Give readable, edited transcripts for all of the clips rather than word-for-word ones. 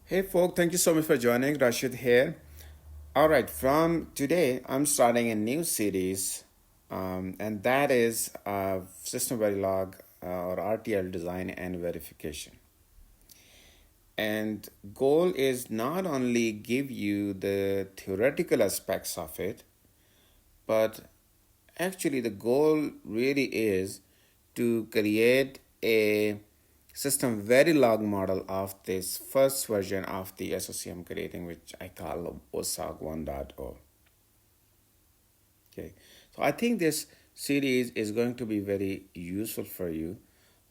Hey folk, thank you so much for joining. Rashid here. All right, from today, I'm starting a new series, and that is SystemVerilog or RTL design and verification. And goal is not only give you the theoretical aspects of it, but actually the goal really is to create a SystemVerilog model of this first version of the SoC I'm creating, which I call OSOG 1.0. Okay, so I think this series is going to be very useful for you,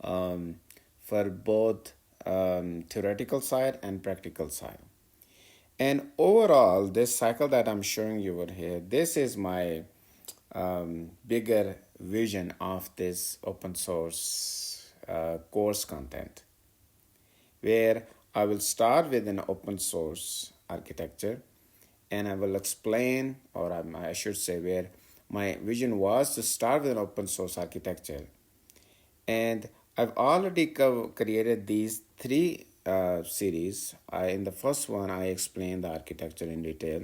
um, for both theoretical side and practical side. And overall, this cycle that I'm showing you over here, this is my bigger vision of this open source course content, where I will start with an open source architecture and I will explain, or I should say, where my vision was to start with an open source architecture. And I've already created these three series. In the first one, I explained the architecture in detail.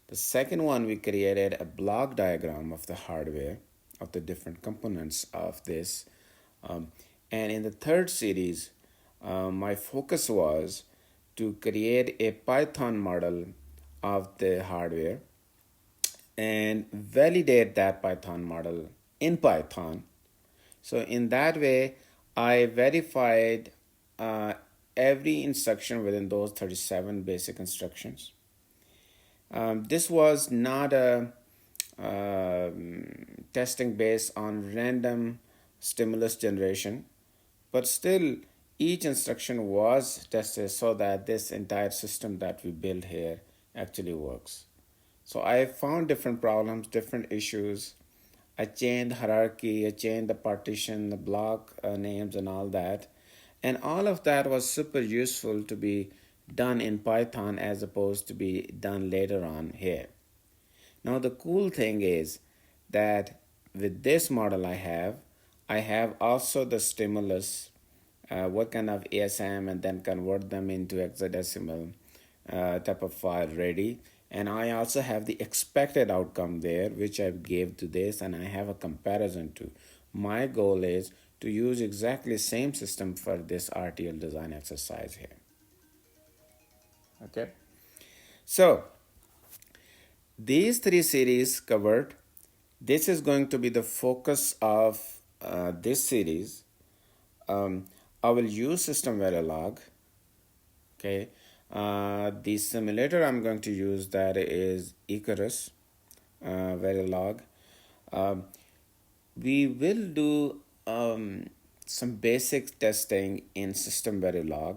The second one, we created a block diagram of the hardware, of the different components of this. And in the third series, my focus was to create a Python model of the hardware and validate that Python model in Python. So in that way, I verified uh, every instruction within those 37 basic instructions. This was not a testing based on random stimulus generation, but still each instruction was tested so that this entire system that we build here actually works. So I found different problems, different issues. I changed hierarchy, I changed the partition, the block names, and all that. And all of that was super useful to be done in Python as opposed to be done later on here. Now, the cool thing is that with this model I have also the stimulus, what kind of ASM, and then convert them into hexadecimal type of file ready. And I also have the expected outcome there, which I gave to this, and I have a comparison to. My goal is to use exactly same system for this RTL design exercise here. Okay. So these three series covered. This is going to be the focus of this series. I will use SystemVerilog. Okay. The simulator I'm going to use that is Icarus Verilog. Um, we will do some basic testing in SystemVerilog,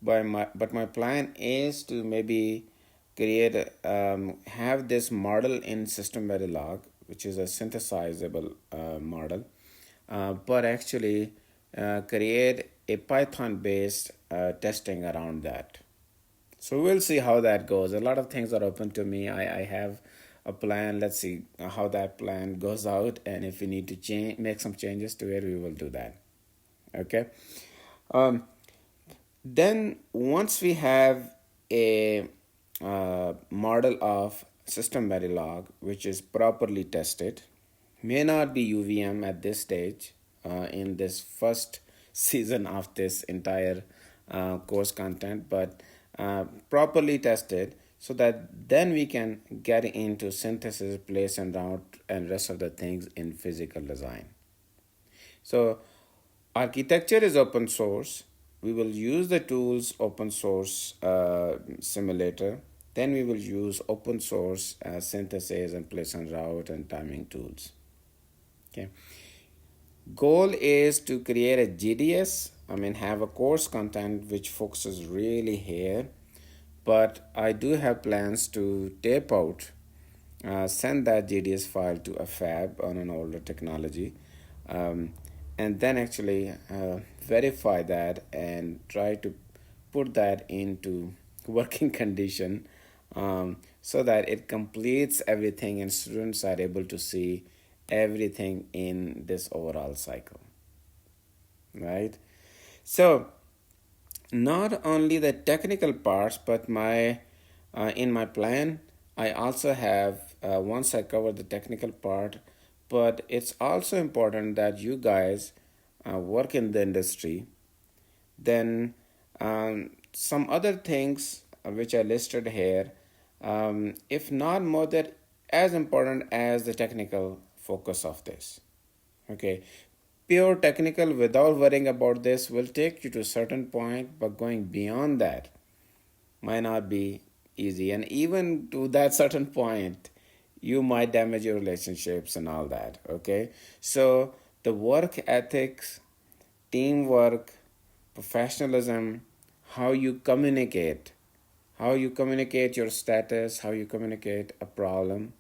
but my plan is to maybe have this model in SystemVerilog, which is a synthesizable model, but actually create a Python based testing around that. So we'll see how that goes. A lot of things are open to me. I have a plan. Let's see how that plan goes out, and if we need to make some changes to it, we will do that. Okay. Um, then once we have a model of SystemVerilog, which is properly tested, may not be UVM at this stage in this first season of this entire course content, but properly tested so that then we can get into synthesis, place and route, and rest of the things in physical design. So architecture is open source. We will use the tools open source simulator. Then we will use open source synthesis and place and route and timing tools. Okay. Goal is to create a GDS. I mean, have a course content which focuses really here. But I do have plans to tape out, send that GDS file to a fab on an older technology, and then actually verify that and try to put that into working condition, so that it completes everything and students are able to see everything in this overall cycle, right? So not only the technical parts, but in my plan, I also have once I cover the technical part, but it's also important that you guys work in the industry. Then some other things which I listed here, if not more that as important as the technical focus of this. Okay, pure technical without worrying about this will take you to a certain point, but going beyond that might not be easy. And even to that certain point, you might damage your relationships and all that. Okay, so the work ethics, teamwork, professionalism, how you communicate your status, how you communicate a problem,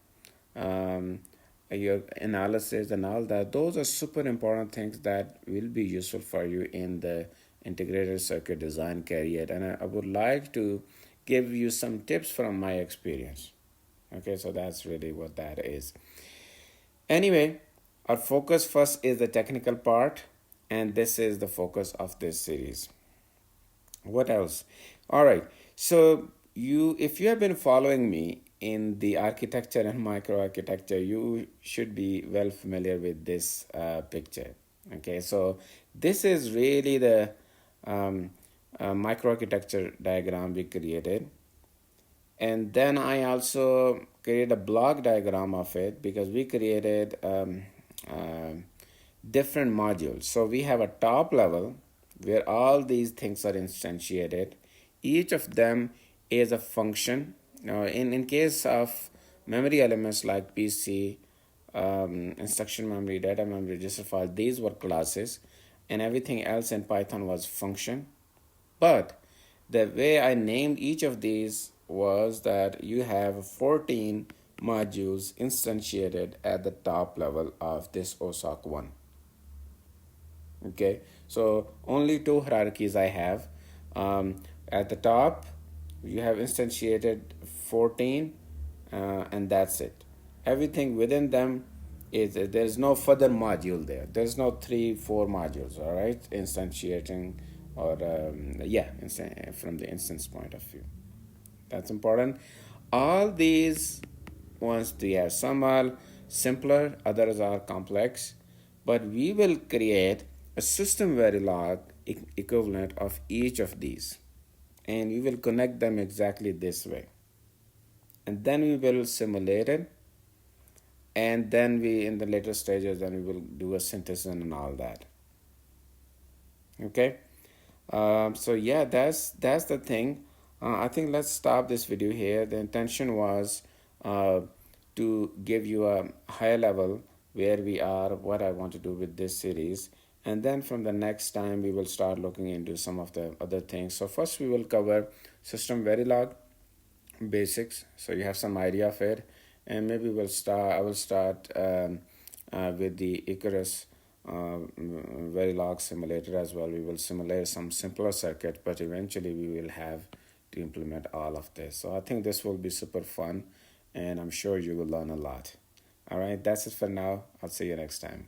um, your analysis and all that, those are super important things that will be useful for you in the integrated circuit design career. And I would like to give you some tips from my experience. Okay, so that's really what that is. Anyway, our focus first is the technical part, and this is the focus of this series. What else? All right. So if you have been following me in the architecture and microarchitecture, you should be well familiar with this picture. Okay. So this is really the microarchitecture diagram we created. And then I also created a block diagram of it because we created different modules. So we have a top level where all these things are instantiated. Each of them is a function. Now, in case of memory elements like PC, instruction memory, data memory, register file, these were classes, and everything else in Python was function. But the way I named each of these was that you have 14 modules instantiated at the top level of this OSOC 1. Okay, so only two hierarchies I have. At the top, you have instantiated 14, and that's it. Everything within them is there's no further module there. There's no 3-4 modules. All right, instantiating or from the instance point of view. That's important. All these ones they have some are simpler, others are complex, but we will create a SystemVerilog equivalent of each of these, and we will connect them exactly this way. And then we will simulate it, and then we in the later stages then we will do a synthesis and all that. Okay. So yeah, that's the thing. I think let's stop this video here. The intention was to give you a high level where we are, what I want to do with this series, and then from the next time we will start looking into some of the other things. So first we will cover SystemVerilog basics, so you have some idea of it, and maybe I will start with the Icarus Verilog simulator as well. We will simulate some simpler circuit, but eventually we will have to implement all of this. So I think this will be super fun, and I'm sure you will learn a lot. All right, that's it for now. I'll see you next time.